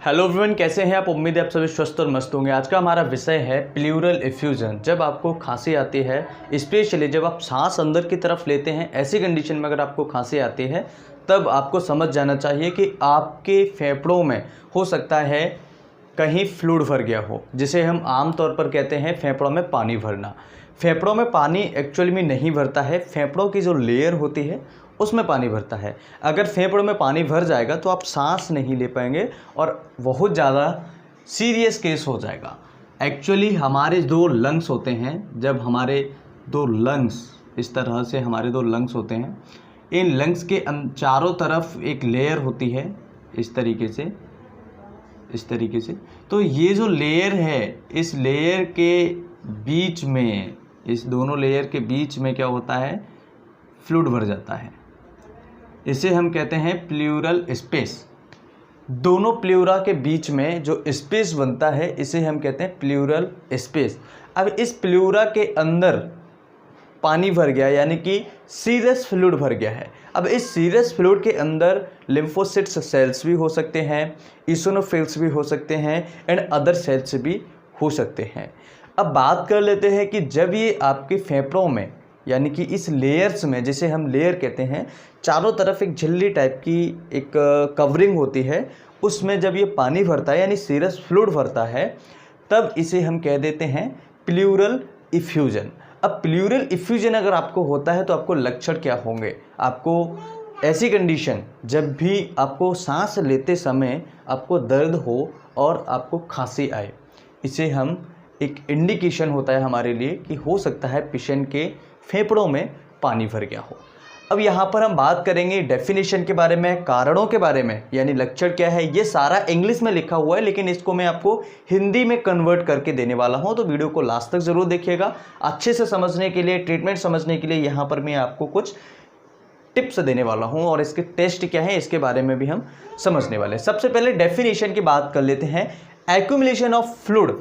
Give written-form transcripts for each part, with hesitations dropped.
Hello everyone, कैसे हैं आप। उम्मीद है आप सभी स्वस्थ और मस्त होंगे। आज का हमारा विषय है प्लूरल इफ्यूजन। जब आपको खांसी आती है, स्पेशली जब आप सांस अंदर की तरफ लेते हैं, ऐसी कंडीशन में अगर आपको खांसी आती है तब आपको समझ जाना चाहिए कि आपके फेफड़ों में हो सकता है कहीं फ्लूइड भर गया हो, जिसे हम आम तौर पर कहते हैं फेफड़ों में पानी भरना। फेफड़ों में पानी एक्चुअली में नहीं भरता है, फेफड़ों की जो लेयर होती है उसमें पानी भरता है। अगर फेफड़ों में पानी भर जाएगा तो आप सांस नहीं ले पाएंगे और बहुत ज़्यादा सीरियस केस हो जाएगा। एक्चुअली हमारे दो लंग्स होते हैं, जब हमारे दो लंग्स इस तरह से हमारे दो लंग्स होते हैं, इन लंग्स के चारों तरफ एक लेयर होती है इस तरीके से। तो ये जो लेयर है, इस लेयर के बीच में, इस दोनों लेयर के बीच में क्या होता है, फ्लूइड भर जाता है। इसे हम कहते हैं प्लूरल स्पेस। दोनों प्लूरा के बीच में जो स्पेस बनता है इसे हम कहते हैं प्लूरल स्पेस। अब इस प्लूरा के अंदर पानी भर गया, यानी कि सीरस फ्लूइड भर गया है। अब इस सीरस फ्लूइड के अंदर लिम्फोसाइट्स सेल्स भी हो सकते हैं, इओसिनोफिल्स भी हो सकते हैं एंड अदर सेल्स भी हो सकते हैं। अब बात कर लेते हैं कि जब ये आपके फेफड़ों में, यानी कि इस लेयर्स में, जिसे हम लेयर कहते हैं, चारों तरफ एक झिल्ली टाइप की एक कवरिंग होती है, उसमें जब ये पानी भरता है यानी सीरस फ्लूइड भरता है, तब इसे हम कह देते हैं प्लूरल इफ्यूजन। अब प्लूरल इफ्यूजन अगर आपको होता है तो आपको लक्षण क्या होंगे। आपको ऐसी कंडीशन, जब भी आपको सांस लेते समय आपको दर्द हो और आपको खांसी आए, इसे हम एक इंडिकेशन होता है हमारे लिए कि हो सकता है पेशेंट के फेफड़ों में पानी भर गया हो। अब यहाँ पर हम बात करेंगे डेफिनेशन के बारे में, कारणों के बारे में, यानी लक्षण क्या है। ये सारा इंग्लिश में लिखा हुआ है, लेकिन इसको मैं आपको हिंदी में कन्वर्ट करके देने वाला हूँ, तो वीडियो को लास्ट तक ज़रूर देखिएगा। अच्छे से समझने के लिए, ट्रीटमेंट समझने के लिए यहाँ पर मैं आपको कुछ टिप्स देने वाला हूँ और इसके टेस्ट क्या है इसके बारे में भी हम समझने वाले हैं। सबसे पहले डेफिनेशन की बात कर लेते हैं। Accumulation of fluid,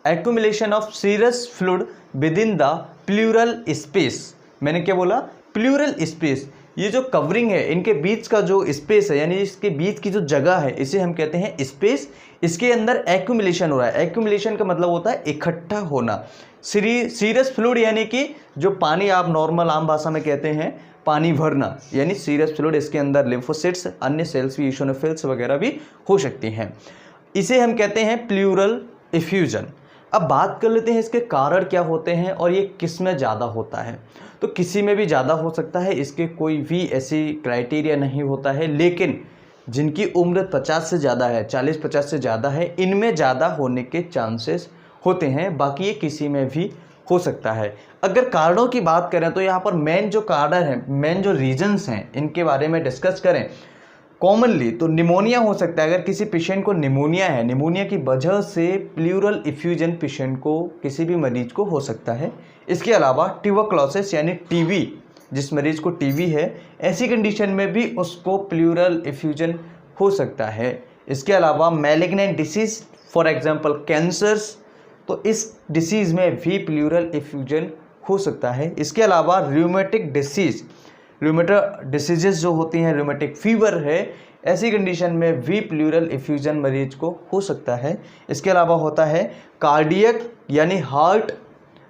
accumulation of serous fluid within the pleural space. मैंने क्या बोला, प्लूरल स्पेस। ये जो कवरिंग है, इनके बीच का जो स्पेस है, यानी इसके बीच की जो जगह है, इसे हम कहते हैं स्पेस। इसके अंदर एक्यूमुलेशन हो रहा है। एक्यूमुलेशन का मतलब होता है इकट्ठा होना। सीरस फ्लूइड यानी कि जो पानी आप नॉर्मल आम भाषा में कहते हैं पानी भरना, यानी सीरस फ्लूइड, इसके अंदर लिम्फोसाइट्स, अन्य सेल्स भी, इओसिनोफिल्स वगैरह भी हो सकती हैं। इसे हम कहते हैं प्लूरल इफ्यूजन। अब बात कर लेते हैं इसके कारण क्या होते हैं और ये किस में ज़्यादा होता है। तो किसी में भी ज़्यादा हो सकता है, इसके कोई भी ऐसी क्राइटेरिया नहीं होता है, लेकिन जिनकी उम्र 50 से ज़्यादा है, 40-50 से ज़्यादा है, इनमें ज़्यादा होने के चांसेस होते हैं। बाकी ये किसी में भी हो सकता है। अगर कारणों की बात करें तो यहाँ पर मेन जो कारण है, मेन जो रीजन्स हैं, इनके बारे में डिस्कस करें कॉमनली तो निमोनिया हो सकता है। अगर किसी पेशेंट को निमोनिया है, निमोनिया की वजह से प्लूरल इफ्यूजन पेशेंट को, किसी भी मरीज को हो सकता है। इसके अलावा ट्यूबरक्लोसिस यानी टीबी, जिस मरीज को टीबी है, ऐसी कंडीशन में भी उसको प्लूरल इफ्यूजन हो सकता है। इसके अलावा malignant disease, for example cancers, तो इस डिसीज़ में भी प्लूरल इफ्यूजन हो सकता है। इसके अलावा रूमेटिक डिसीज़, रूमेटॉइड डिसीजेस जो होती हैं, रूमेटिक फीवर है, ऐसी कंडीशन में भी प्लूरल इफ्यूजन मरीज को हो सकता है। इसके अलावा होता है कार्डियक यानी हार्ट,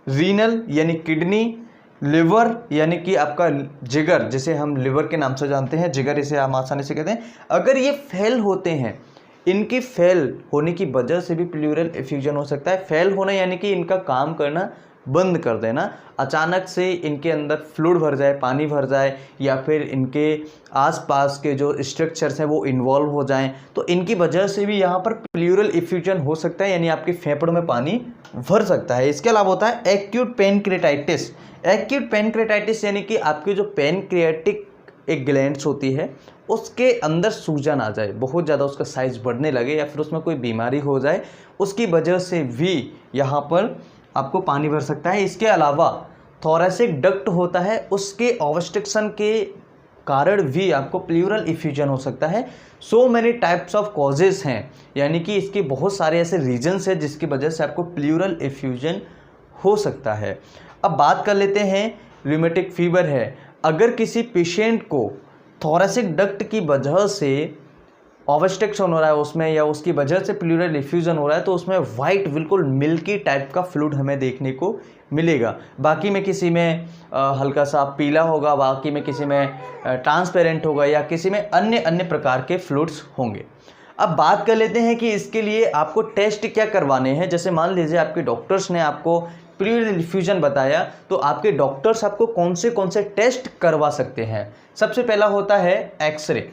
रीनल यानी किडनी, लिवर यानी कि आपका जिगर, जिसे हम लिवर के नाम से जानते हैं, जिगर इसे हम आसानी से कहते हैं। अगर ये फेल होते हैं, इनकी फेल होने की वजह से भी प्लूरल इफ्यूजन हो सकता है। फेल होना यानी कि इनका काम करना बंद कर देना, अचानक से इनके अंदर फ्लूइड भर जाए, पानी भर जाए, या फिर इनके आसपास के जो स्ट्रक्चर्स हैं वो इन्वॉल्व हो जाएं, तो इनकी वजह से भी यहाँ पर प्लूरल इफ्यूजन हो सकता है, यानी आपके फेफड़ों में पानी भर सकता है। इसके अलावा होता है एक्यूट पैनक्रेटाइटिस। एक्यूट पैनक्रेटाइटिस यानी कि आपकी जो पैनक्रियाटिक एक ग्लैंड्स होती है, उसके अंदर सूजन आ जाए, बहुत ज़्यादा उसका साइज बढ़ने लगे, या फिर उसमें कोई बीमारी हो जाए, उसकी वजह से भी यहाँ पर आपको पानी भर सकता है। इसके अलावा थोरैसिक डक्ट होता है, उसके ऑब्स्ट्रक्शन के कारण भी आपको प्लूरल इफ्यूजन हो सकता है। So many types of causes हैं, यानी कि इसके बहुत सारे ऐसे रीजन्स हैं जिसकी वजह से आपको प्लूरल इफ्यूजन हो सकता है। अब बात कर लेते हैं, रूमेटिक फीवर है। अगर किसी पेशेंट को थोरैसिक डक्ट की वजह से ऑब्स्ट्रक्शन हो रहा है उसमें या उसकी वजह से प्लूरल इफ्यूजन हो रहा है तो उसमें वाइट बिल्कुल मिल्की टाइप का फ्लूइड हमें देखने को मिलेगा। बाकी में किसी में हल्का सा पीला होगा, बाकी में किसी में ट्रांसपेरेंट होगा या किसी में अन्य प्रकार के फ्लूइड्स होंगे। अब बात कर लेते हैं कि इसके लिए आपको टेस्ट क्या करवाने हैं। जैसे मान लीजिए आपके डॉक्टर्स ने आपको प्लूरल इफ्यूजन बताया तो आपके डॉक्टर्स आपको कौन से टेस्ट करवा सकते हैं। सबसे पहला होता है एक्सरे,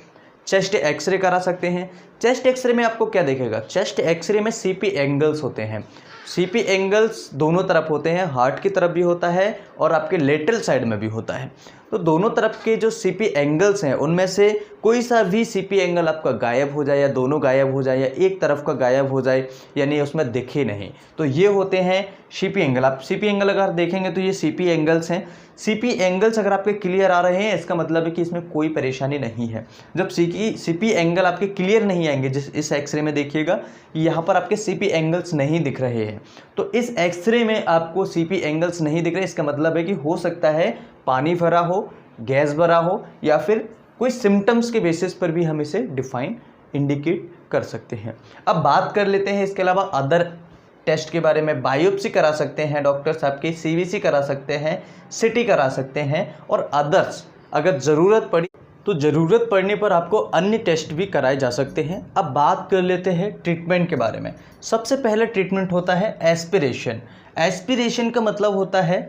चेस्ट एक्सरे करा सकते हैं। चेस्ट एक्सरे में आपको क्या देखेगा, चेस्ट एक्सरे में सीपी एंगल्स होते हैं। सीपी एंगल्स दोनों तरफ होते हैं, हार्ट की तरफ भी होता है और आपके लेटरल साइड में भी होता है। तो दोनों तरफ के जो सीपी एंगल्स हैं उनमें से कोई सा भी सीपी एंगल आपका गायब हो जाए या दोनों गायब हो जाए या एक तरफ का गायब हो जाए यानी उसमें दिखे नहीं, तो ये होते हैं सीपी एंगल। आप सीपी एंगल अगर देखेंगे तो ये सीपी एंगल्स हैं। सीपी एंगल्स अगर आपके क्लियर आ रहे हैं इसका मतलब है कि इसमें कोई परेशानी नहीं है। जब सीपी एंगल आपके क्लियर नहीं आएंगे, जिस इस एक्सरे में देखिएगा यहाँ पर आपके सीपी एंगल्स नहीं दिख रहे हैं, तो इस एक्सरे में आपको सीपी एंगल्स नहीं दिख रहे, इसका मतलब है कि हो सकता है पानी भरा हो, गैस भरा हो या फिर कोई सिम्टम्स के बेसिस पर भी हम इसे डिफाइन इंडिकेट कर सकते हैं। अब बात कर लेते हैं इसके अलावा अदर टेस्ट के बारे में। बायोप्सी करा सकते हैं डॉक्टर्स आपके, सीवीसी करा सकते हैं, सीटी करा सकते हैं और अदर्स अगर ज़रूरत पड़ी तो ज़रूरत पड़ने पर आपको अन्य टेस्ट भी कराए जा सकते हैं। अब बात कर लेते हैं ट्रीटमेंट के बारे में। सबसे पहले ट्रीटमेंट होता है एस्पिरेशन। एस्पिरेशन का मतलब होता है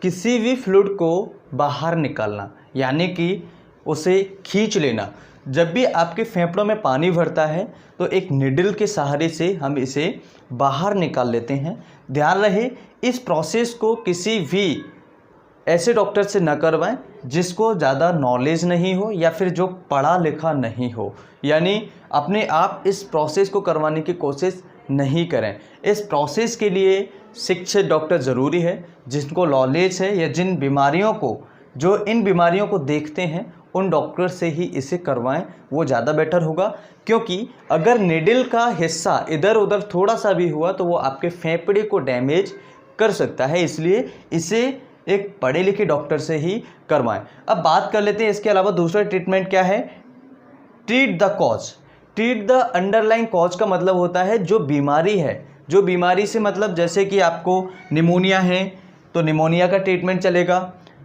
किसी भी फ्लूइड को बाहर निकालना, यानी कि उसे खींच लेना। जब भी आपके फेफड़ों में पानी भरता है तो एक निडल के सहारे से हम इसे बाहर निकाल लेते हैं। ध्यान रहे इस प्रोसेस को किसी भी ऐसे डॉक्टर से न करवाएं जिसको ज़्यादा नॉलेज नहीं हो या फिर जो पढ़ा लिखा नहीं हो, यानी अपने आप इस प्रोसेस को करवाने की कोशिश नहीं करें। इस प्रोसेस के लिए शिक्षित डॉक्टर ज़रूरी है, जिनको नॉलेज है या जिन बीमारियों को जो इन बीमारियों को देखते हैं उन डॉक्टर से ही इसे करवाएं, वो ज़्यादा बेटर होगा। क्योंकि अगर निडल का हिस्सा इधर उधर थोड़ा सा भी हुआ तो वो आपके फेफड़े को डैमेज कर सकता है, इसलिए इसे एक पढ़े लिखे डॉक्टर से ही करवाएं। अब बात कर लेते हैं इसके अलावा दूसरा ट्रीटमेंट क्या है। Treat the cause. Treat the underline cause का मतलब होता है जो बीमारी है, जो बीमारी से मतलब जैसे कि आपको निमोनिया है तो निमोनिया का ट्रीटमेंट चलेगा,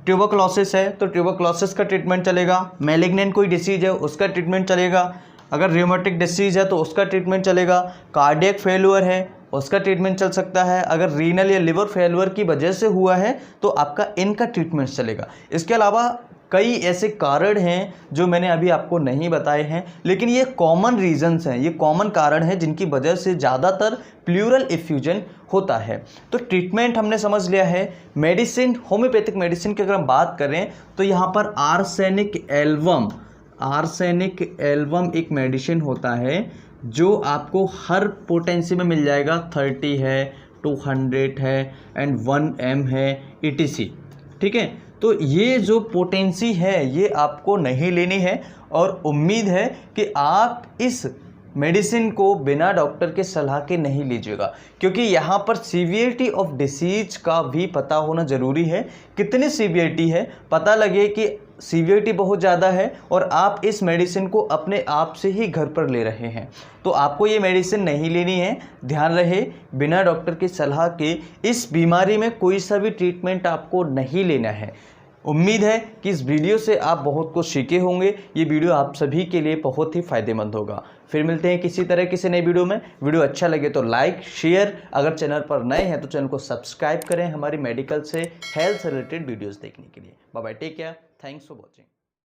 ट्यूबरक्लोसिस है तो ट्यूबरक्लोसिस का ट्रीटमेंट चलेगा, मैलिग्नेंट कोई डिसीज़ है उसका ट्रीटमेंट चलेगा, अगर रियोमेटिक डिसीज़ है तो उसका ट्रीटमेंट चलेगा, कार्डियक फेल्यूर है उसका ट्रीटमेंट चल सकता है, अगर रीनल या लिवर फेल्यूर की वजह से हुआ है तो आपका इनका ट्रीटमेंट चलेगा। इसके अलावा कई ऐसे कारण हैं जो मैंने अभी आपको नहीं बताए हैं, लेकिन ये कॉमन रीजंस हैं, ये कॉमन कारण हैं जिनकी वजह से ज़्यादातर प्लूरल इफ्यूजन होता है। तो ट्रीटमेंट हमने समझ लिया है। मेडिसिन, होम्योपैथिक मेडिसिन की अगर हम बात करें तो यहाँ पर आर्सेनिक एल्बम एक मेडिसिन होता है जो आपको हर पोटेंसी में मिल जाएगा। 30 है, 200 है एंड 1 m है, ETC। ठीक है, तो ये जो पोटेंसी है ये आपको नहीं लेनी है और उम्मीद है कि आप इस मेडिसिन को बिना डॉक्टर के सलाह के नहीं लीजिएगा, क्योंकि यहाँ पर सीवियरिटी ऑफ डिसीज का भी पता होना ज़रूरी है। कितनी सीवियरिटी है, पता लगे कि सीवियरिटी बहुत ज़्यादा है और आप इस मेडिसिन को अपने आप से ही घर पर ले रहे हैं तो आपको ये मेडिसिन नहीं लेनी है। ध्यान रहे बिना डॉक्टर की सलाह के इस बीमारी में कोई सा भी ट्रीटमेंट आपको नहीं लेना है। उम्मीद है कि इस वीडियो से आप बहुत कुछ सीखे होंगे। ये वीडियो आप सभी के लिए बहुत ही फ़ायदेमंद होगा। फिर मिलते हैं किसी तरह किसी नई वीडियो में। वीडियो अच्छा लगे तो लाइक शेयर, अगर चैनल पर नए हैं तो चैनल को सब्सक्राइब करें हमारी मेडिकल से हेल्थ से रिलेटेड वीडियोज़ देखने के लिए। Bye bye, take care, thanks for watching.